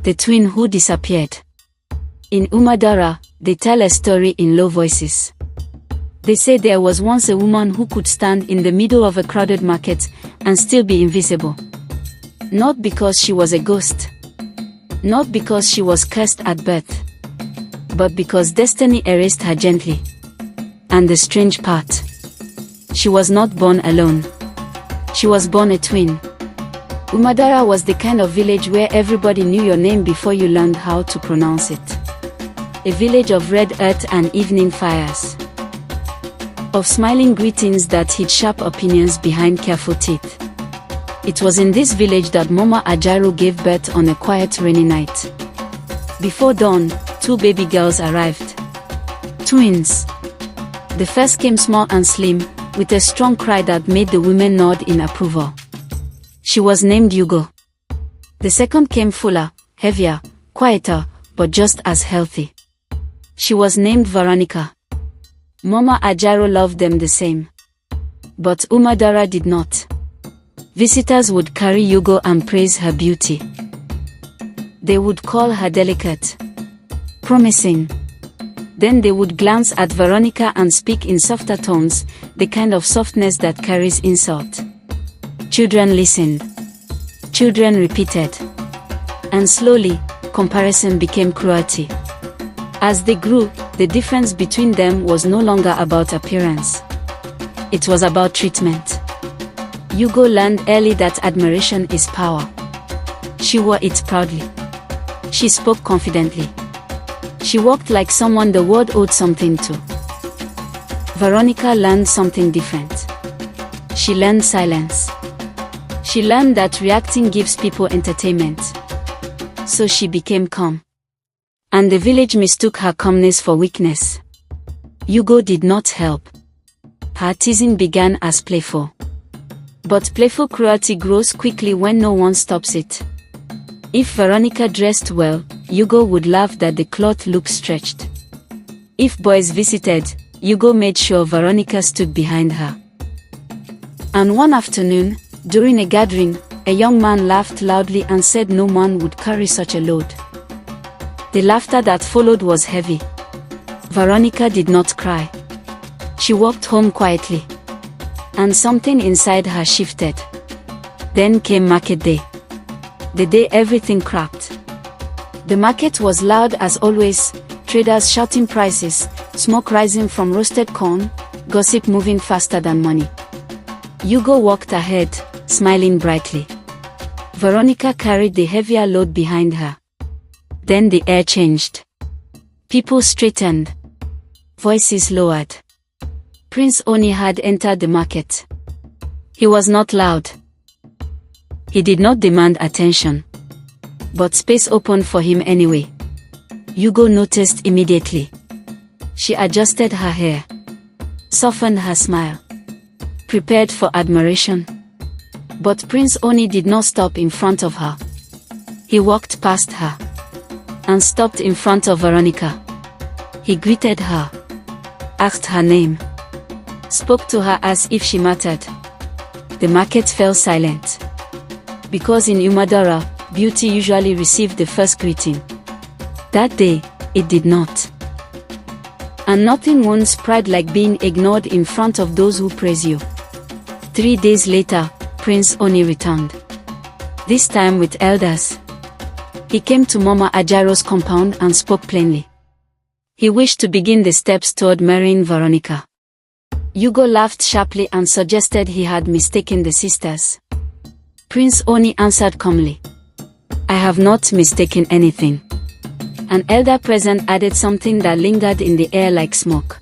The twin who disappeared. In Umadara, they tell a story in low voices. They say there was once a woman who could stand in the middle of a crowded market and still be invisible. Not because she was a ghost. Not because she was cursed at birth. But because destiny erased her gently. And the strange part. She was not born alone. She was born a twin. Umadara was the kind of village where everybody knew your name before you learned how to pronounce it. A village of red earth and evening fires. Of smiling greetings that hid sharp opinions behind careful teeth. It was in this village that Mama Ajaro gave birth on a quiet rainy night. Before dawn, 2 baby girls arrived. Twins. The first came small and slim, with a strong cry that made the women nod in approval. She was named Yugo. The second came fuller, heavier, quieter, but just as healthy. She was named Veronica. Mama Ajaro loved them the same. But Umadara did not. Visitors would carry Yugo and praise her beauty. They would call her delicate, promising. Then they would glance at Veronica and speak in softer tones, the kind of softness that carries insult. Children listened. Children repeated. And slowly, comparison became cruelty. As they grew, the difference between them was no longer about appearance. It was about treatment. Yugo learned early that admiration is power. She wore it proudly. She spoke confidently. She walked like someone the world owed something to. Veronica learned something different. She learned silence. She learned that reacting gives people entertainment. So she became calm. And the village mistook her calmness for weakness. Yugo did not help. Her teasing began as playful. But playful cruelty grows quickly when no one stops it. If Veronica dressed well, Yugo would laugh that the cloth looked stretched. If boys visited, Yugo made sure Veronica stood behind her. And one afternoon, during a gathering, a young man laughed loudly and said no man would carry such a load. The laughter that followed was heavy. Veronica did not cry. She walked home quietly. And something inside her shifted. Then came market day. The day everything cracked. The market was loud as always, traders shouting prices, smoke rising from roasted corn, gossip moving faster than money. Yugo walked ahead, smiling brightly. Veronica carried the heavier load behind her. Then the air changed. People straightened. Voices lowered. Prince Oni had entered the market. He was not loud. He did not demand attention. But space opened for him anyway. Yugo noticed immediately. She adjusted her hair. Softened her smile. Prepared for admiration. But Prince Oni did not stop in front of her. He walked past her. And stopped in front of Veronica. He greeted her. Asked her name. Spoke to her as if she mattered. The market fell silent. Because in Umadara, beauty usually received the first greeting. That day, it did not. And nothing wounds pride like being ignored in front of those who praise you. 3 days later, Prince Oni returned. This time with elders. He came to Mama Ajaro's compound and spoke plainly. He wished to begin the steps toward marrying Veronica. Yugo laughed sharply and suggested he had mistaken the sisters. Prince Oni answered calmly. I have not mistaken anything. An elder present added something that lingered in the air like smoke.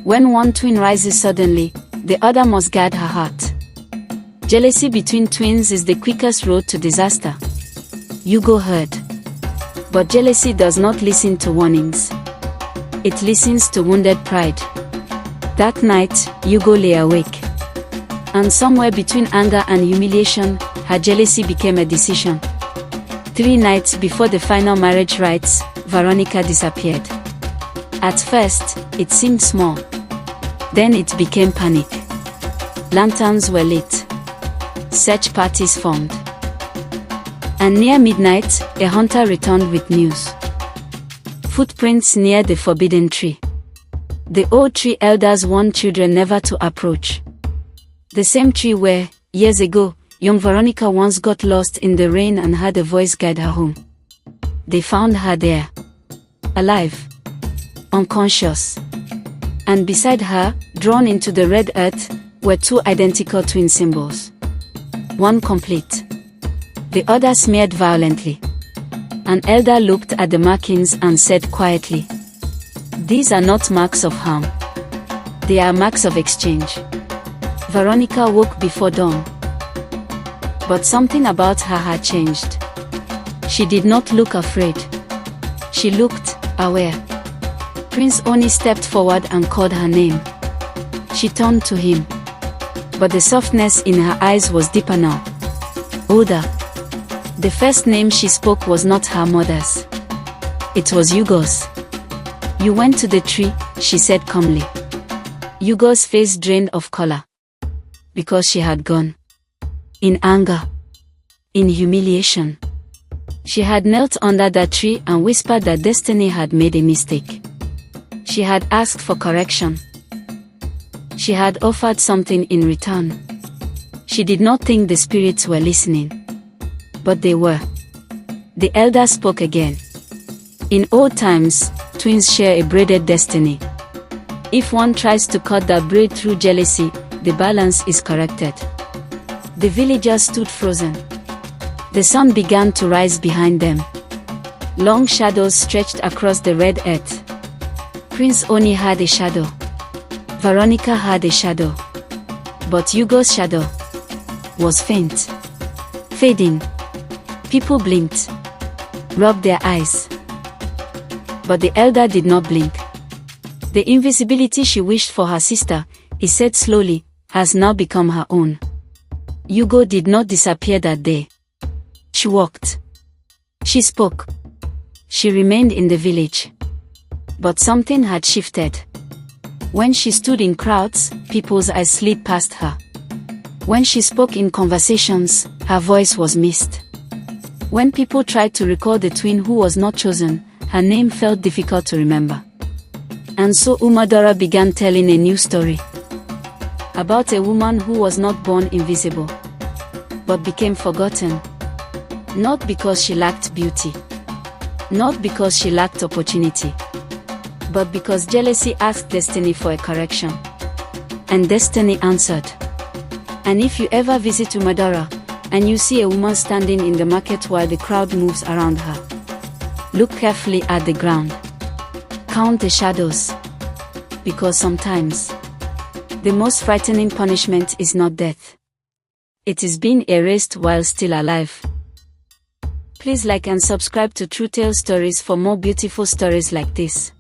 When one twin rises suddenly, the other must guard her heart. Jealousy between twins is the quickest road to disaster. Yugo heard. But jealousy does not listen to warnings. It listens to wounded pride. That night, Yugo lay awake. And somewhere between anger and humiliation, her jealousy became a decision. 3 nights before the final marriage rites, Veronica disappeared. At first, it seemed small. Then it became panic. Lanterns were lit. Search parties formed. And near midnight, a hunter returned with news. Footprints near the forbidden tree. The old tree elders warned children never to approach. The same tree where, years ago, young Veronica once got lost in the rain and had a voice guide her home. They found her there. Alive. Unconscious. And beside her, drawn into the red earth, were two identical twin symbols. One complete. The other smeared violently. An elder looked at the markings and said quietly, "These are not marks of harm. They are marks of exchange." Veronica woke before dawn. But something about her had changed. She did not look afraid. She looked aware. Prince Oni stepped forward and called her name. She turned to him. But the softness in her eyes was deeper now. Older. The first name she spoke was not her mother's. It was Hugo's. "You went to the tree," she said calmly. Hugo's face drained of color. Because she had gone. In anger. In humiliation. She had knelt under that tree and whispered that destiny had made a mistake. She had asked for correction. She had offered something in return. She did not think the spirits were listening. But they were. The elder spoke again. "In old times, twins share a braided destiny. If one tries to cut that braid through jealousy, the balance is corrected." The villagers stood frozen. The sun began to rise behind them. Long shadows stretched across the red earth. Prince Oni had a shadow. Veronica had a shadow. But Hugo's shadow was faint. Fading. People blinked. Rubbed their eyes. But the elder did not blink. The invisibility she wished for her sister, he said slowly, has now become her own. Hugo did not disappear that day. She walked. She spoke. She remained in the village. But something had shifted. When she stood in crowds, people's eyes slid past her. When she spoke in conversations, her voice was missed. When people tried to recall the twin who was not chosen, her name felt difficult to remember. And so Umadora began telling a new story. About a woman who was not born invisible, but became forgotten. Not because she lacked beauty. Not because she lacked opportunity. But because jealousy asked destiny for a correction. And destiny answered. And if you ever visit Umadora, and you see a woman standing in the market while the crowd moves around her, look carefully at the ground. Count the shadows. Because sometimes, the most frightening punishment is not death. It is being erased while still alive. Please like and subscribe to True Tale Stories for more beautiful stories like this.